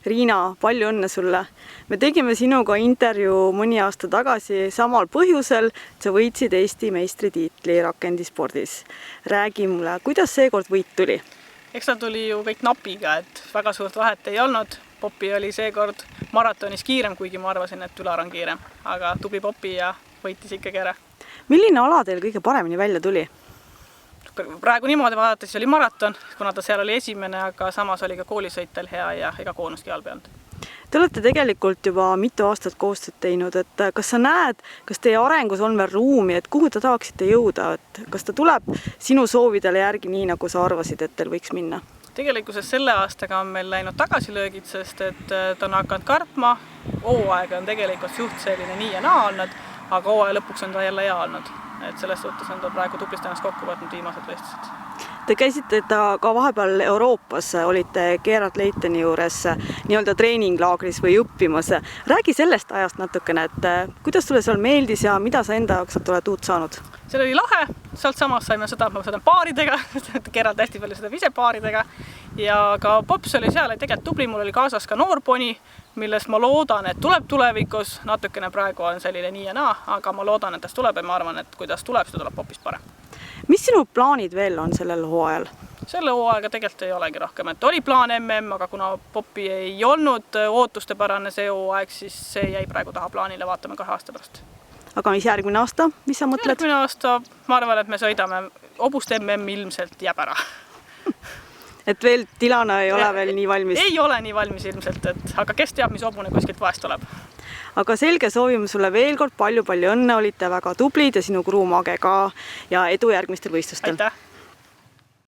Riina, palju õnne sulle! Me tegime sinuga intervjuu mõni aasta tagasi samal põhjusel, et sa võitsid Eesti meistritiitli rakendispordis. Räägi mulle, kuidas seekord võit tuli? Eks ta tuli ju kõik napiga, et väga suurt vahet ei olnud. Popi oli seekord maratonis kiirem, kuigi ma arvasin, et Ülar on kiirem. Aga tubli Popi ja võitis ikkagi ära. Milline ala teil kõige paremini välja tuli? Praegu niimoodi vaadates oli maraton, kuna ta seal oli esimene, aga samas oli ka koolisõitel hea ja ega koonuski halb ei olnud. Te olete tegelikult juba mitu aastat koostööd teinud, et kas sa näed, kas teie arengus on veel ruumi, et kuhu te tahaksite jõuda, et kas ta tuleb sinu soovidele järgi nii, nagu sa arvasid, et teil võiks minna? Tegelikkuses selle aastaga on meil läinud tagasilöögid, sest et ta on hakanud kartma, hooaeg on tegelikult suht selline nii ja naa olnud, aga hooaja lõpuks on ta jälle hea olnud. Et selles suhtes on ta praegu tublisti ennast kokku võtnud viimased võistlused. Te käisite ka vahepeal Euroopas, olite Gerard Leiteni juures nii-öelda treeninglaagris või õppimas. Räägi sellest ajast natukene, et kuidas sulle seal meeldis ja mida sa enda jaoks oled uut saanud? Seal oli lahe, sealt samas saime seda, et ma sõidan paaridega, Gerard hästi palju sõidab ise paaridega ja ka Pops oli seal tegelikult tubli, mul oli kaasas ka noor poni, milles ma loodan, et tuleb tulevikus, natukene praegu on selline nii ja naa, aga ma loodan, et tast tuleb ja ma arvan, et kui tast tuleb, seda tuleb Popist parem. Mis sinu plaanid veel on sellel hooajal? Selle hooaega tegelikult ei olegi rohkem, et oli plaan MM, aga kuna Popi ei olnud ootustepärane see hooaeg, siis see jäi praegu taha plaanile, vaatame 2 aasta pärast. Aga mis järgmine aasta? Mis sa mõtled? Järgmine aasta, ma arvan, et me sõidame hobust MM ilmselt jääb ära. Et veel Tilana ei ole veel nii valmis? Ei ole nii valmis ilmselt, aga kes teab, mis hobune kuskilt vahest tuleb. Aga selge, soovime sulle veel kord palju õnne, olite väga tublid ja sinu kruumage ka ja edu järgmistel võistlustel. Aitäh!